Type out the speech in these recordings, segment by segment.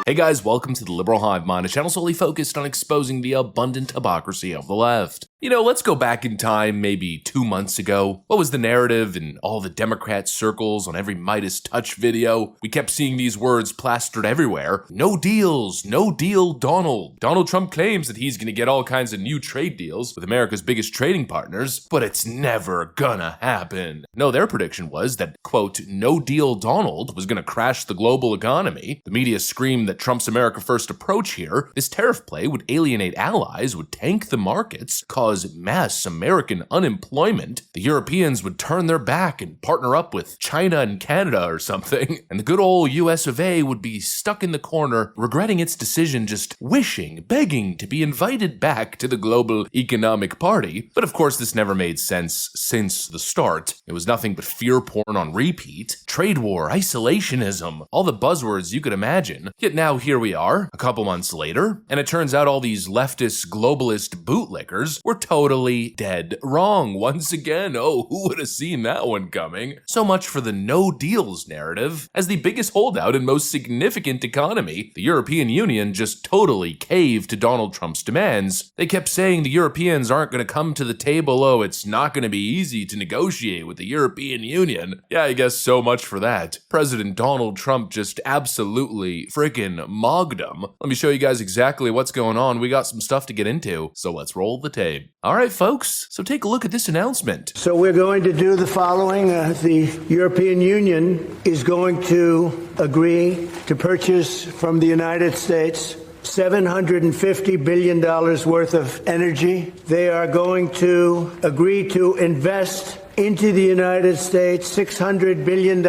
Hey guys, welcome to the Liberal Hive Mind, a channel solely focused on exposing the abundant hypocrisy of the left. You know, let's go back in time maybe 2 months ago. What was the narrative in all the Democrat circles on every Midas Touch video? We kept seeing these words plastered everywhere. No deals, no deal Donald. Donald Trump claims that he's gonna get all kinds of new trade deals with America's biggest trading partners, but it's never gonna happen. No, their prediction was that, quote, no deal Donald was gonna crash the global economy. The media screamed that Trump's America First approach here, this tariff play would alienate allies, would tank the markets, cause mass American unemployment. The Europeans would turn their back and partner up with China and Canada or something, and the good old US of A would be stuck in the corner, regretting its decision, just wishing, begging to be invited back to the global economic party. But of course, this never made sense since the start. It was nothing but fear porn on repeat. Trade war, isolationism, all the buzzwords you could imagine. Yet now here we are, a couple months later, and it turns out all these leftist, globalist bootlickers were totally dead wrong once again. Oh, who would have seen that one coming? So much for the no deals narrative. As the biggest holdout and most significant economy, the European Union just totally caved to Donald Trump's demands. They kept saying the Europeans aren't going to come to the table. Oh, it's not going to be easy to negotiate with the European Union. Yeah, I guess so much for that. President Donald Trump just absolutely freaking mogged them. Let me show you guys exactly what's going on. We got some stuff to get into, so let's roll the tape. All right, folks, so take a look at this announcement. So we're going to do the following. The European Union is going to agree to purchase from the United States $750 billion worth of energy. They are going to agree to invest into the United States $600 billion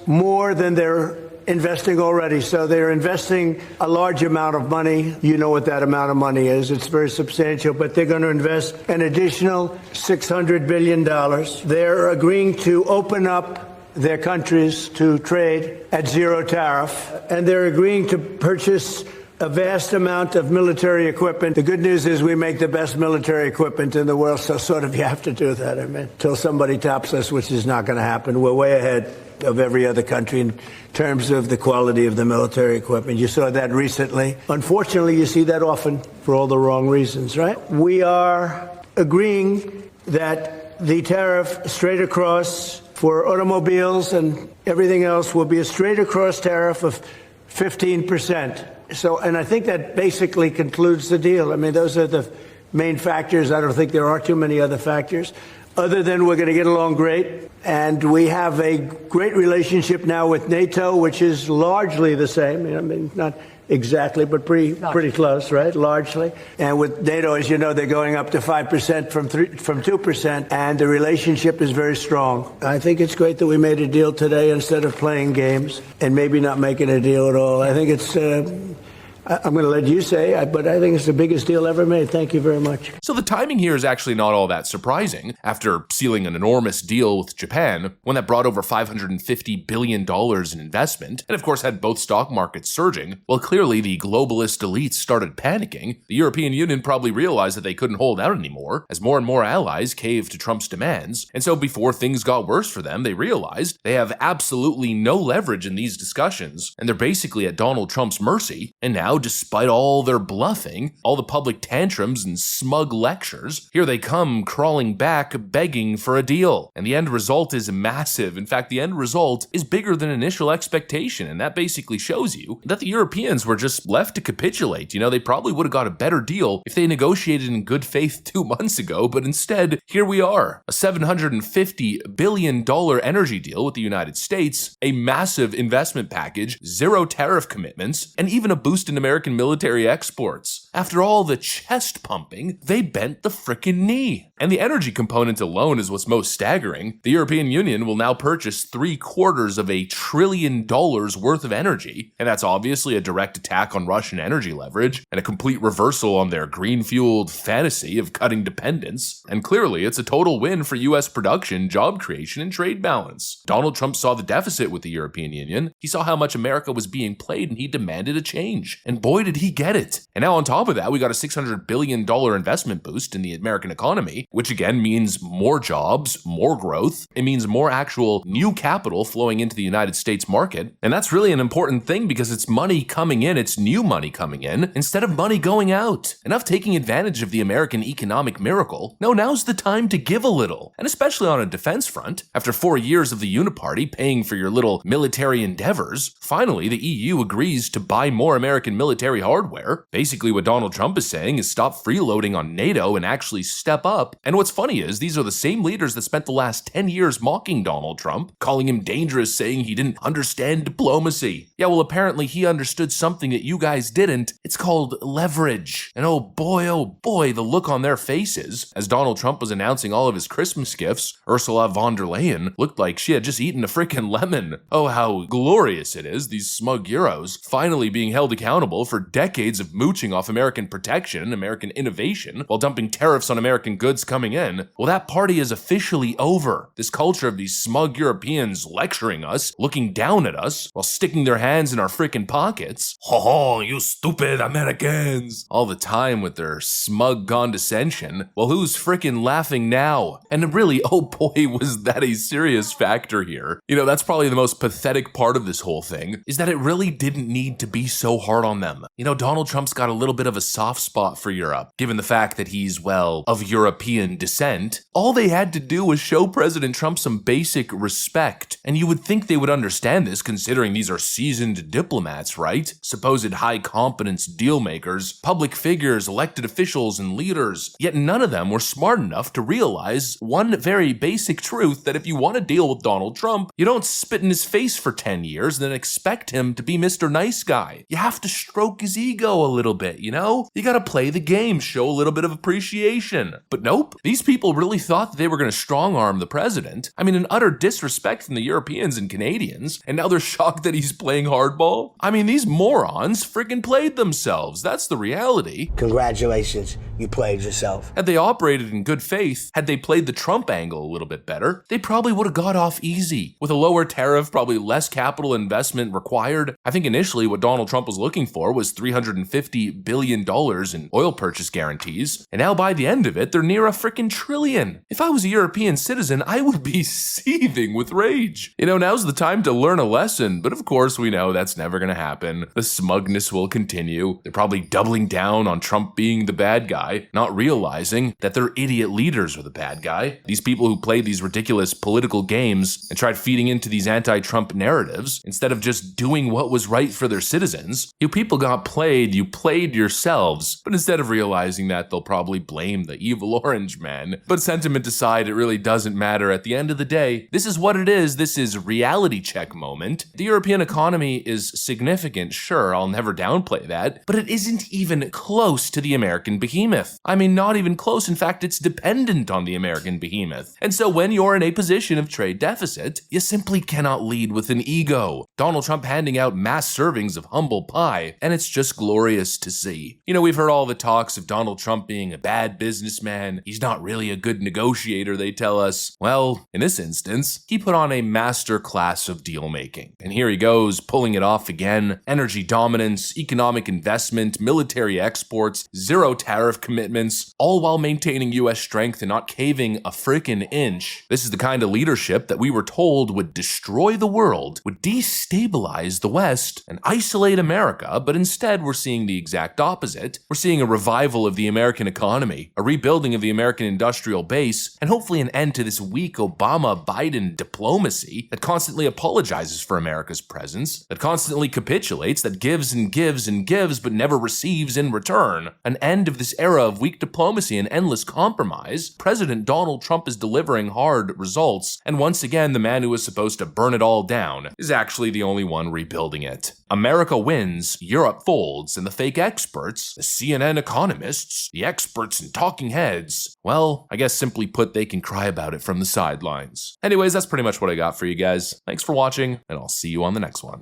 more than they're investing already. So they're investing a large amount of money. You know what that amount of money is. It's very substantial, but they're going to invest an additional $600 billion. They're agreeing to open up their countries to trade at zero tariff, and they're agreeing to purchase a vast amount of military equipment. The good news is we make the best military equipment in the world, so sort of you have to do that, until somebody tops us, which is not going to happen. We're way ahead of every other country in terms of the quality of the military equipment. You saw that recently. Unfortunately, you see that often for all the wrong reasons, right? We are agreeing that the tariff straight across for automobiles and everything else will be a straight across tariff of 15%. So, and I think that basically concludes the deal. I mean, those are the main factors. I don't think there are too many other factors, other than we're going to get along great. And we have a great relationship now with NATO, which is largely the same. I mean, not exactly, but pretty close, right? Largely. And with NATO, as you know, they're going up to 5% from 2%, and the relationship is very strong. I think it's great that we made a deal today instead of playing games and maybe not making a deal at all. I think it's I'm going to let you say, but I think it's the biggest deal ever made. Thank you very much. So the timing here is actually not all that surprising. After sealing an enormous deal with Japan, one that brought over $550 billion in investment, and of course had both stock markets surging, well, clearly the globalist elites started panicking. The European Union probably realized that they couldn't hold out anymore, as more and more allies caved to Trump's demands. And so before things got worse for them, they realized they have absolutely no leverage in these discussions, and they're basically at Donald Trump's mercy. And now, despite all their bluffing, all the public tantrums and smug lectures, here they come crawling back, begging for a deal. And the end result is massive. In fact, the end result is bigger than initial expectation, and that basically shows you that the Europeans were just left to capitulate. You know, they probably would have got a better deal if they negotiated in good faith 2 months ago, but instead, here we are, a $750 billion energy deal with the United States, a massive investment package, zero tariff commitments, and even a boost in American military exports. After all the chest pumping, they bent the frickin' knee. And the energy component alone is what's most staggering. The European Union will now purchase $750 billion worth of energy, and that's obviously a direct attack on Russian energy leverage and a complete reversal on their green-fueled fantasy of cutting dependence. And clearly, it's a total win for US production, job creation, and trade balance. Donald Trump saw the deficit with the European Union. He saw how much America was being played, and he demanded a change. And And boy, did he get it. And now on top of that, we got a $600 billion investment boost in the American economy, which again means more jobs, more growth. It means more actual new capital flowing into the United States market. And that's really an important thing because it's money coming in, it's new money coming in, instead of money going out. Enough taking advantage of the American economic miracle. No, now's the time to give a little. And especially on a defense front, after 4 years of the Uniparty paying for your little military endeavors, finally the EU agrees to buy more American military hardware. Basically what Donald Trump is saying is stop freeloading on NATO and actually step up. And what's funny is these are the same leaders that spent the last 10 years mocking Donald Trump, calling him dangerous, saying he didn't understand diplomacy. Yeah, well apparently he understood something that you guys didn't. It's called leverage. And oh boy, the look on their faces as Donald Trump was announcing all of his Christmas gifts. Ursula von der Leyen looked like she had just eaten a freaking lemon. Oh, how glorious it is, these smug Euros finally being held accountable for decades of mooching off American protection, American innovation, while dumping tariffs on American goods coming in. Well, that party is officially over. This culture of these smug Europeans lecturing us, looking down at us, while sticking their hands in our freaking pockets. Ho ho, you stupid Americans! All the time with their smug condescension. Well, who's freaking laughing now? And really, oh boy, was that a serious factor here. You know, that's probably the most pathetic part of this whole thing, is that it really didn't need to be so hard on them. You know, Donald Trump's got a little bit of a soft spot for Europe, given the fact that he's, well, of European descent. All they had to do was show President Trump some basic respect, and you would think they would understand this considering these are seasoned diplomats, right? Supposed high-competence deal-makers, public figures, elected officials, and leaders. Yet none of them were smart enough to realize one very basic truth, that if you want to deal with Donald Trump, you don't spit in his face for 10 years and then expect him to be Mr. Nice Guy. You have to stroke his ego a little bit, you know? You gotta play the game, show a little bit of appreciation. But nope, these people really thought that they were gonna strong-arm the president. I mean, an utter disrespect from the Europeans and Canadians, and now they're shocked that he's playing hardball? I mean, these morons friggin' played themselves. That's the reality. Congratulations, you played yourself. Had they operated in good faith, had they played the Trump angle a little bit better, they probably would have got off easy. With a lower tariff, probably less capital investment required. I think initially what Donald Trump was looking for was $350 billion in oil purchase guarantees, and now by the end of it, they're near a freaking trillion. If I was a European citizen, I would be seething with rage. You know, now's the time to learn a lesson, but of course we know that's never gonna happen. The smugness will continue. They're probably doubling down on Trump being the bad guy, not realizing that their idiot leaders are the bad guy. These people who played these ridiculous political games and tried feeding into these anti-Trump narratives instead of just doing what was right for their citizens. You people got played, you played yourselves. But instead of realizing that, they'll probably blame the evil orange man. But sentiment aside, it really doesn't matter. At the end of the day, this is what it is. This is reality check moment. The European economy is significant, sure, I'll never downplay that, but it isn't even close to the American behemoth. I mean, not even close. In fact, it's dependent on the American behemoth. And so when you're in a position of trade deficit, you simply cannot lead with an ego. Donald Trump handing out mass servings of humble pie, and it's just glorious to see. You know, we've heard all the talks of Donald Trump being a bad businessman. He's not really a good negotiator, they tell us. Well, in this instance, he put on a master class of deal making. And here he goes, pulling it off again. Energy dominance, economic investment, military exports, zero tariff commitments, all while maintaining US strength and not caving a frickin' inch. This is the kind of leadership that we were told would destroy the world, would destabilize the West, and isolate America, but instead we're seeing the exact opposite. We're seeing a revival of the American economy, a rebuilding of the American industrial base, and hopefully an end to this weak Obama-Biden diplomacy that constantly apologizes for America's presence, that constantly capitulates, that gives and gives and gives but never receives in return. An end of this era of weak diplomacy and endless compromise. President Donald Trump is delivering hard results, and once again the man who was supposed to burn it all down is actually the only one rebuilding it. America wins, Europe folds, and the fake experts, the CNN economists, the experts and talking heads, well, I guess simply put, they can cry about it from the sidelines. Anyways, that's pretty much what I got for you guys. Thanks for watching, and I'll see you on the next one.